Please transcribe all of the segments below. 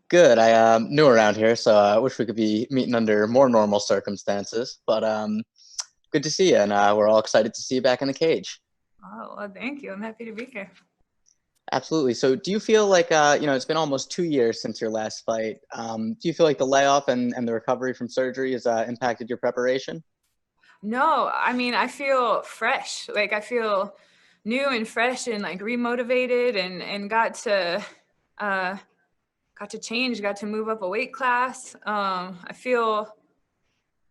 Good. I new around here, so I wish we could be meeting under more normal circumstances. But good to see you, and we're all excited to see you back in the cage. Oh, well, thank you. I'm happy to be here. Absolutely. So, do you feel like it's been almost 2 years since your last fight? Do you feel like the layoff and the recovery from surgery has impacted your preparation? No, I mean, I feel fresh. Like I feel new and fresh and like remotivated and uh got to change, got to move up a weight class. I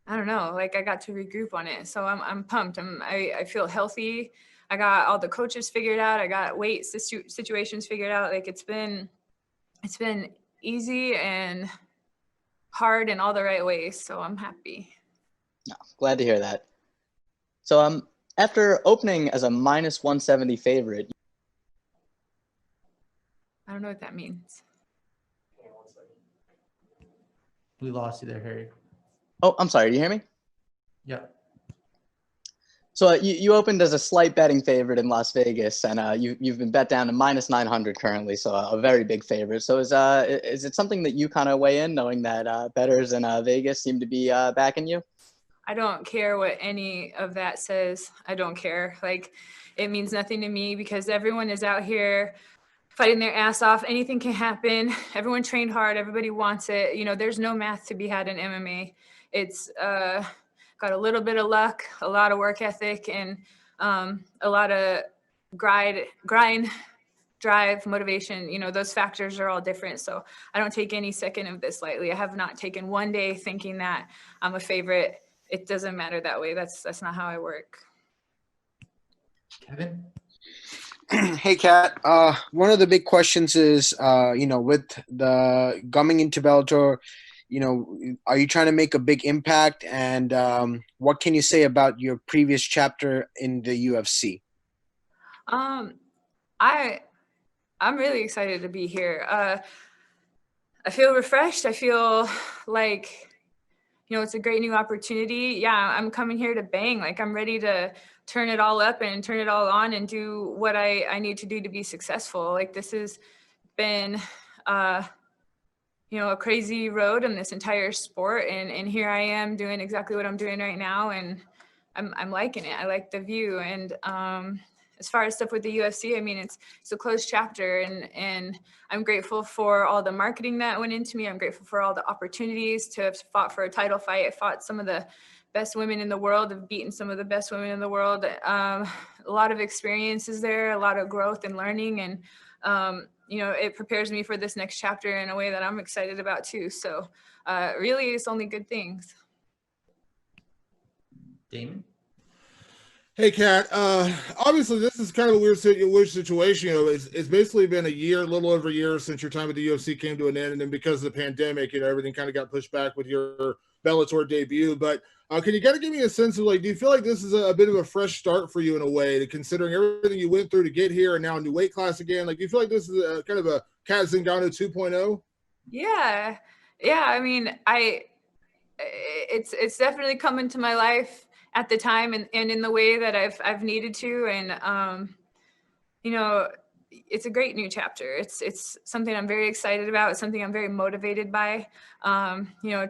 don't know, like I got to regroup on it. So I'm pumped. I feel healthy. I got all the coaches figured out. I got situations figured out. Like it's been easy and hard in all the right ways. So I'm happy. No, glad to hear that. So, after opening as a minus 170 favorite. I don't know what that means. We lost you there, Harry. Oh, I'm sorry. Do you hear me? Yeah. So you opened as a slight betting favorite in Las Vegas, and you've been bet down to minus 900 currently, so a very big favorite. So is it something that you kind of weigh in, knowing that bettors in Vegas seem to be backing you? I don't care what any of that says. I don't care. Like, it means nothing to me because everyone is out here fighting their ass off. Anything can happen. Everyone trained hard. Everybody wants it. There's no math to be had in MMA. It's got a little bit of luck, a lot of work ethic, and a lot of grind, drive, motivation. Those factors are all different. So I don't take any second of this lightly. I have not taken one day thinking that I'm a favorite. It doesn't matter that way. That's not how I work. Kevin? Hey, Kat. One of the big questions is, with the coming into Bellator, are you trying to make a big impact? And what can you say about your previous chapter in the UFC? Um, I I'm really excited to be here. I feel refreshed. I feel like it's a great new opportunity. Yeah, I'm coming here to bang. Like I'm ready to turn it all up and turn it all on and do what I need to do to be successful. Like this has been a crazy road in this entire sport, and here I am doing exactly what I'm doing right now, and I'm liking it. I like the view, and as far as stuff with the UFC, I mean it's a closed chapter, and I'm grateful for all the marketing that went into me. I'm grateful for all the opportunities to have fought for a title fight. I fought some of the best women in the world, have beaten some of the best women in the world. A lot of experiences there, a lot of growth and learning, and it prepares me for this next chapter in a way that I'm excited about too. So really, it's only good things. Damon? Hey, Kat. Obviously, this is kind of a weird situation. It's basically been a year, a little over a year since your time at the UFC came to an end, and then because of the pandemic, everything kind of got pushed back with your Bellator debut. But can you kind of give me a sense of do you feel like this is a bit of a fresh start for you in a way, considering everything you went through to get here, and now a new weight class again? Do you feel like this is a kind of a Kat Zingano 2.0? Yeah, yeah. I mean, it's definitely come into my life at the time and in the way that I've needed to, and you know it's a great new chapter. It's something I'm very excited about. It's something I'm very motivated by.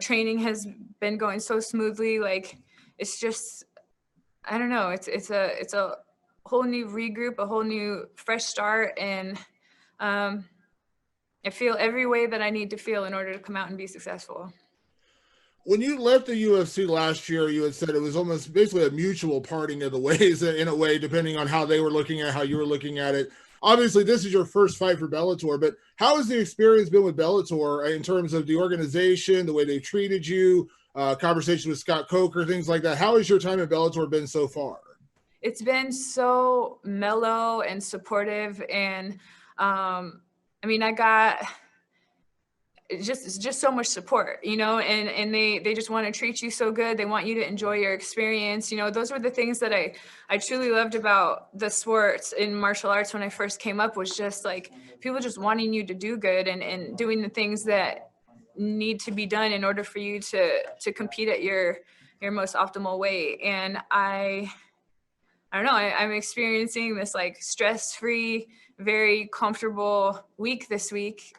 Training has been going so smoothly. Like it's just, I don't know, it's a whole new regroup, a whole new fresh start, and I feel every way that I need to feel in order to come out and be successful. When you left the UFC last year, you had said it was almost basically a mutual parting of the ways in a way, depending on how they were looking at how you were looking at it. Obviously, this is your first fight for Bellator, but how has the experience been with Bellator in terms of the organization, the way they treated you, conversations with Scott Coker, things like that? How has your time at Bellator been so far? It's been so mellow and supportive, and I mean, I got it's just so much support, and they just want to treat you so good. They want you to enjoy your experience. Those were the things that I truly loved about the sports in martial arts when I first came up, was just like people just wanting you to do good and doing the things that need to be done in order for you to compete at your most optimal way. And I I don't know, I'm experiencing this like stress-free, very comfortable week this week.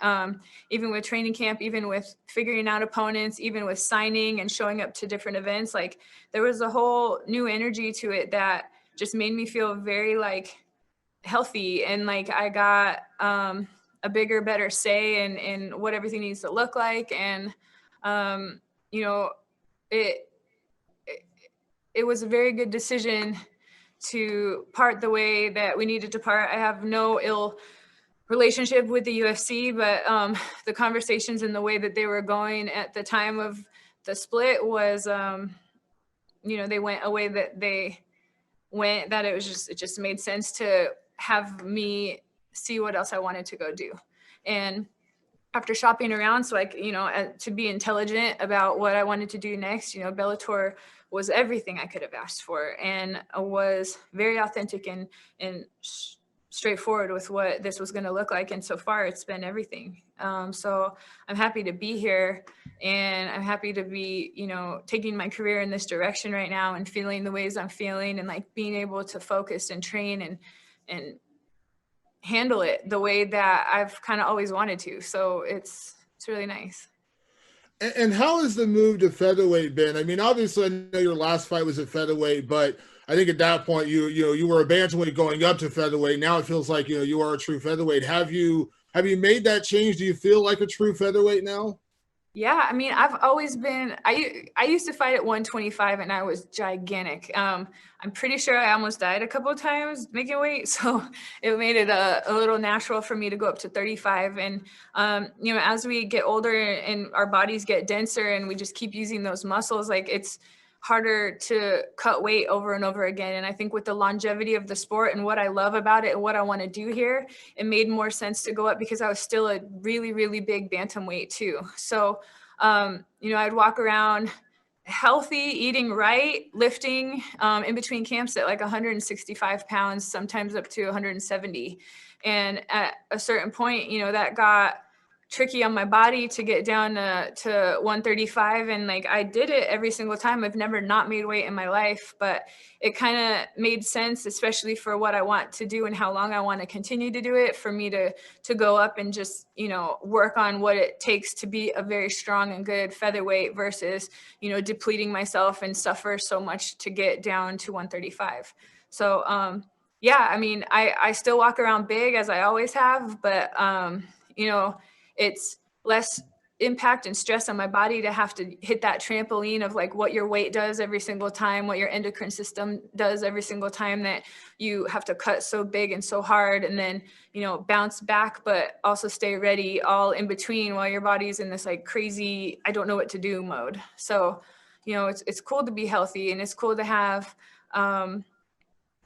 Even with training camp, even with figuring out opponents, even with signing and showing up to different events, like there was a whole new energy to it that just made me feel very like healthy, and like I got a bigger, better say in what everything needs to look like. And you know, it, it was a very good decision to part the way that we needed to part. I have no ill relationship with the UFC, but the conversations and the way that they were going at the time of the split was, you know, they went a way that they went, that it just made sense to have me see what else I wanted to go do. And after shopping around, so like, you know, to be intelligent about what I wanted to do next, you know, Bellator was everything I could have asked for, and was very authentic and straightforward with what this was going to look like. And so far it's been everything. So I'm happy to be here, and I'm happy to be, you know, taking my career in this direction right now and feeling the ways I'm feeling, and like being able to focus and train and handle it the way that I've kind of always wanted to. So it's really nice. And how has the move to featherweight been? I mean, obviously, I know your last fight was at featherweight, but I think at that point you were a bantamweight going up to featherweight. Now it feels like you are a true featherweight. Have you made that change? Do you feel like a true featherweight now? Yeah, I mean, I've always been, I used to fight at 125 and I was gigantic. I'm pretty sure I almost died a couple of times making weight. So it made it a little natural for me to go up to 35. And, you know, as we get older and our bodies get denser and we just keep using those muscles, like it's harder to cut weight over and over again. And I think with the longevity of the sport and what I love about it and what I want to do here, it made more sense to go up, because I was still a really, really big bantamweight too. So, you know, I'd walk around healthy, eating right, lifting in between camps at like 165 pounds, sometimes up to 170. And at a certain point, you know, that got tricky on my body to get down to 135. And like, I did it every single time. I've never not made weight in my life, but it kind of made sense, especially for what I want to do and how long I want to continue to do it, for me to go up and just, you know, work on what it takes to be a very strong and good featherweight versus, you know, depleting myself and suffer so much to get down to 135. So, yeah, I mean, I still walk around big as I always have, but, you know, it's less impact and stress on my body to have to hit that trampoline of like what your weight does every single time, what your endocrine system does every single time that you have to cut so big and so hard, and then, you know, bounce back, but also stay ready all in between while your body's in this like crazy, I don't know what to do mode. So, you know, it's cool to be healthy, and it's cool to have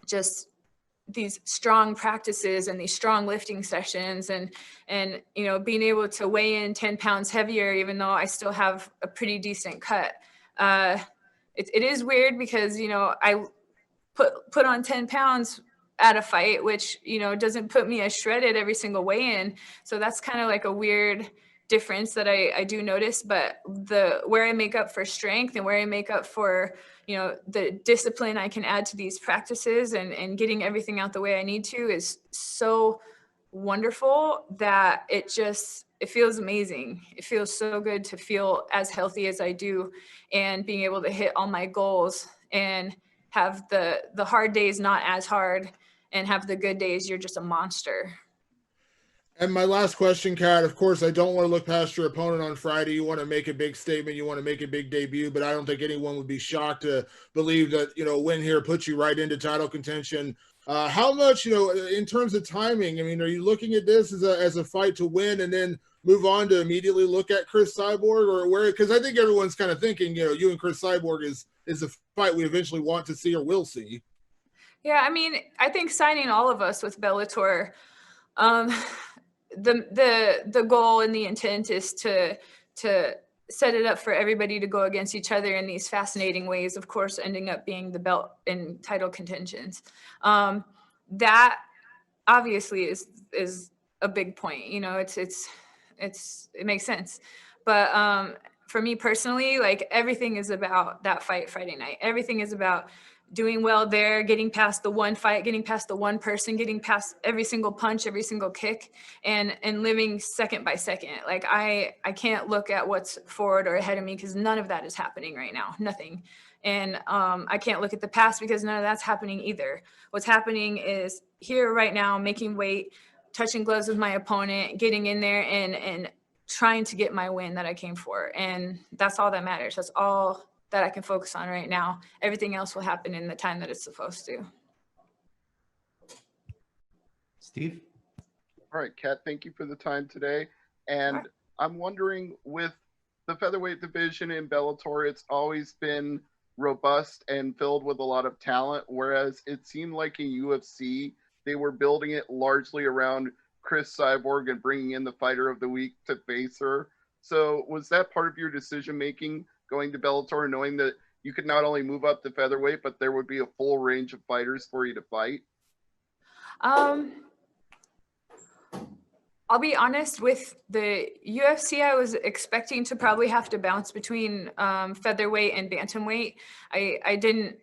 just these strong practices and these strong lifting sessions, and you know, being able to weigh in 10 pounds heavier, even though I still have a pretty decent cut. It is weird because, you know, I put on 10 pounds at a fight, which, you know, doesn't put me as shredded every single weigh-in. So that's kind of like a weird difference that I do notice. But where I make up for strength and where I make up for, you know, the discipline I can add to these practices and getting everything out the way I need to is so wonderful that it feels amazing. It feels so good to feel as healthy as I do, and being able to hit all my goals and have the hard days not as hard, and have the good days you're just a monster. And my last question, Kat, of course, I don't want to look past your opponent on Friday. You want to make a big statement. You want to make a big debut, but I don't think anyone would be shocked to believe that, you know, a win here puts you right into title contention. How much, you know, in terms of timing, I mean, are you looking at this as a fight to win and then move on to immediately look at Chris Cyborg, or where? Because I think everyone's kind of thinking, you know, you and Chris Cyborg is a fight we eventually want to see or will see. Yeah, I mean, I think signing all of us with Bellator, the goal and the intent is to set it up for everybody to go against each other in these fascinating ways, of course, ending up being the belt and title contentions. That obviously is a big point. You know, it makes sense. But for me personally, like, everything is about that fight Friday night. Everything is about doing well there, getting past the one fight, getting past the one person, getting past every single punch, every single kick, and living second by second. Like I can't look at what's forward or ahead of me because none of that is happening right now, nothing. And I can't look at the past because none of that's happening either. What's happening is here right now, making weight, touching gloves with my opponent, getting in there and trying to get my win that I came for. And that's all that matters. That's all that I can focus on right now. Everything else will happen in the time that it's supposed to. Steve? All right, Kat, thank you for the time today. And Sure. I'm wondering, with the featherweight division in Bellator, it's always been robust and filled with a lot of talent, whereas it seemed like in UFC, they were building it largely around Chris Cyborg and bringing in the fighter of the week to face her. So was that part of your decision-making going to Bellator, knowing that you could not only move up to featherweight, but there would be a full range of fighters for you to fight? I'll be honest, with the UFC, I was expecting to probably have to bounce between featherweight and bantamweight. I didn't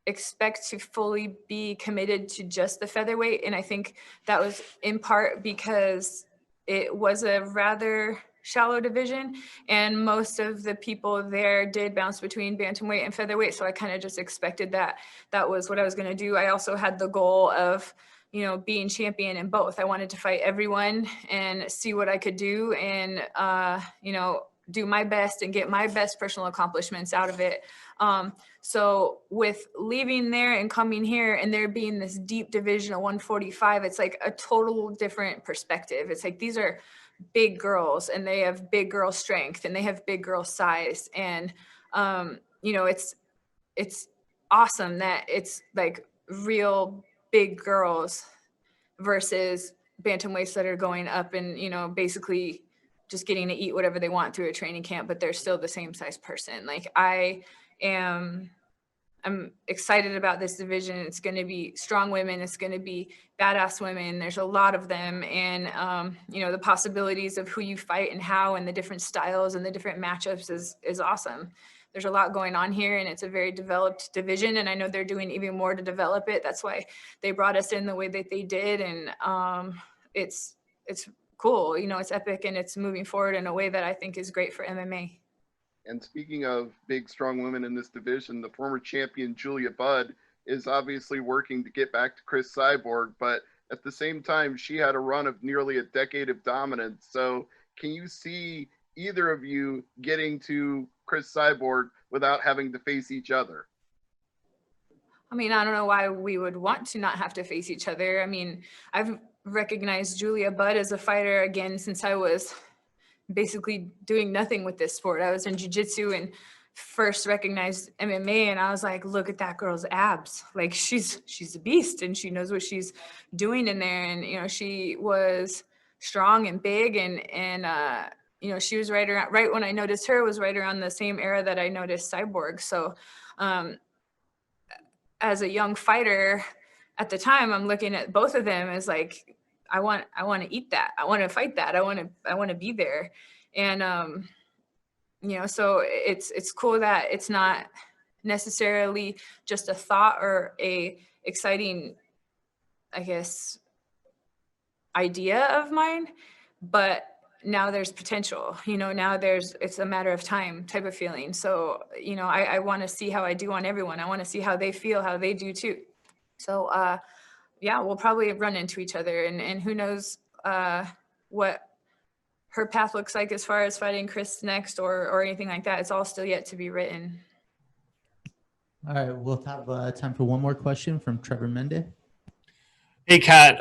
expect to fully be committed to just the featherweight. And I think that was in part because it was a rather shallow division and most of the people there did bounce between bantamweight and featherweight. So I kind of just expected that that was what I was going to do. I also had the goal of, you know, being champion in both. I wanted to fight everyone and see what I could do and, you know, do my best and get my best personal accomplishments out of it. So with leaving there and coming here and there being this deep division of 145, it's like a total different perspective. It's like, these are big girls and they have big girl strength and they have big girl size. And, you know, it's awesome that it's like real big girls versus bantamweights that are going up and, you know, basically just getting to eat whatever they want through a training camp, but they're still the same size person. Like I'm excited about this division. It's going to be strong women. It's going to be badass women. There's a lot of them. And, you know, the possibilities of who you fight and how and the different styles and the different matchups is awesome. There's a lot going on here and it's a very developed division. And I know they're doing even more to develop it. That's why they brought us in the way that they did. And it's cool. You know, it's epic and it's moving forward in a way that I think is great for MMA. And speaking of big, strong women in this division, the former champion Julia Budd is obviously working to get back to Chris Cyborg, but at the same time, she had a run of nearly a decade of dominance. So can you see either of you getting to Chris Cyborg without having to face each other? I mean, I don't know why we would want to not have to face each other. I mean, I've recognized Julia Budd as a fighter again since I was basically doing nothing with this sport. I was in jiu-jitsu and first recognized MMA and I was like, look at that girl's abs. Like she's a beast and she knows what she's doing in there. And, you know, she was strong and big and you know, she was right when I noticed her was right around the same era that I noticed Cyborg. So as a young fighter at the time, I'm looking at both of them as like, I want to eat that. I want to fight that. I want to be there. And, you know, so it's cool that it's not necessarily just a thought or a exciting, I guess, idea of mine, but now there's potential, you know, now it's a matter of time type of feeling. So, you know, I want to see how I do on everyone. I want to see how they feel, how they do too. So, yeah, we'll probably run into each other and who knows what her path looks like as far as fighting Chris next or anything like that. It's all still yet to be written. All right, we'll have time for one more question from Trevor Mende. Hey, Kat.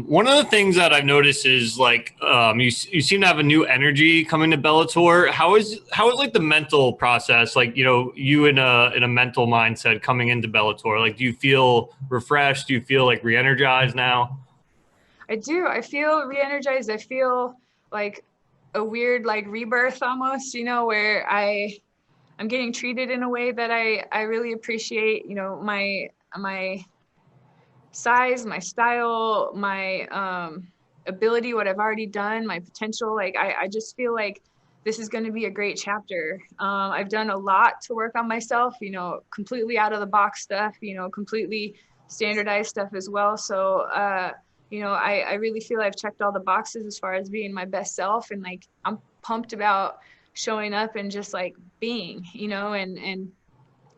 One of the things that I've noticed is like you seem to have a new energy coming to Bellator. How is like the mental process? Like, you know, you in a mental mindset coming into Bellator. Like, do you feel refreshed? Do you feel like re-energized now? I do. I feel re-energized. I feel like a weird like rebirth almost. You know, where I'm getting treated in a way that I really appreciate. You know, my size, my style, my ability, what I've already done, my potential. Like I just feel like this is going to be a great chapter. I've done a lot to work on myself, you know, completely out of the box stuff, you know, completely standardized stuff as well. So, you know, I really feel I've checked all the boxes as far as being my best self, and like, I'm pumped about showing up and just like being, you know, and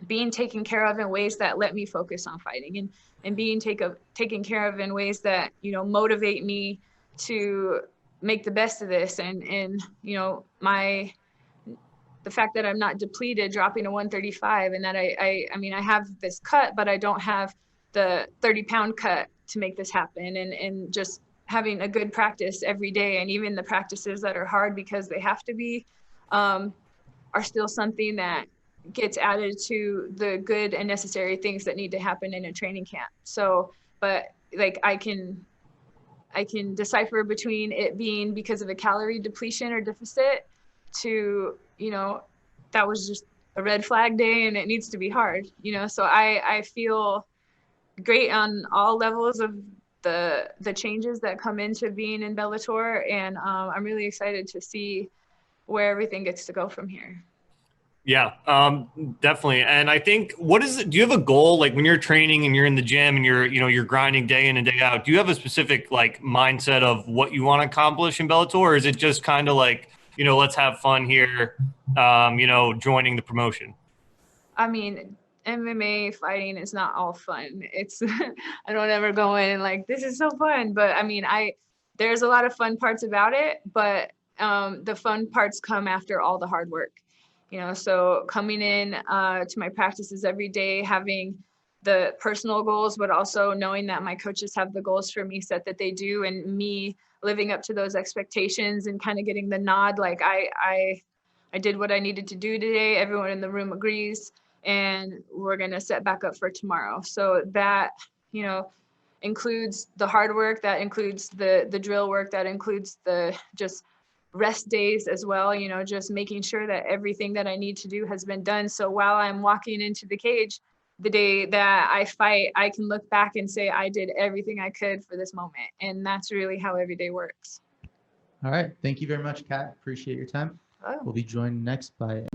being taken care of in ways that let me focus on fighting, and being taken care of in ways that, you know, motivate me to make the best of this. And you know, the fact that I'm not depleted dropping to 135, and that I mean, I have this cut, but I don't have the 30-pound cut to make this happen. And just having a good practice every day, and even the practices that are hard because they have to be, are still something that gets added to the good and necessary things that need to happen in a training camp. So, but like, I can decipher between it being because of a calorie depletion or deficit to, you know, that was just a red flag day and it needs to be hard, you know? So I feel great on all levels of the changes that come into being in Bellator. And I'm really excited to see where everything gets to go from here. Yeah, definitely. And I think, do you have a goal, like when you're training and you're in the gym and you're grinding day in and day out, do you have a specific like mindset of what you want to accomplish in Bellator? Or is it just kind of like, you know, let's have fun here, you know, joining the promotion? I mean, MMA fighting is not all fun. It's, I don't ever go in and like, this is so fun. But I mean, there's a lot of fun parts about it, but the fun parts come after all the hard work. You know, so coming in to my practices every day, having the personal goals, but also knowing that my coaches have the goals for me set that they do, and me living up to those expectations and kind of getting the nod, like I did what I needed to do today. Everyone in the room agrees, and we're gonna set back up for tomorrow. So that, you know, includes the hard work, that includes the drill work, that includes the just rest days as well, you know, just making sure that everything that I need to do has been done. So while I'm walking into the cage the day that I fight, I can look back and say, I did everything I could for this moment. And that's really how every day works. All right. Thank you very much, Kat. Appreciate your time. Oh. We'll be joined next by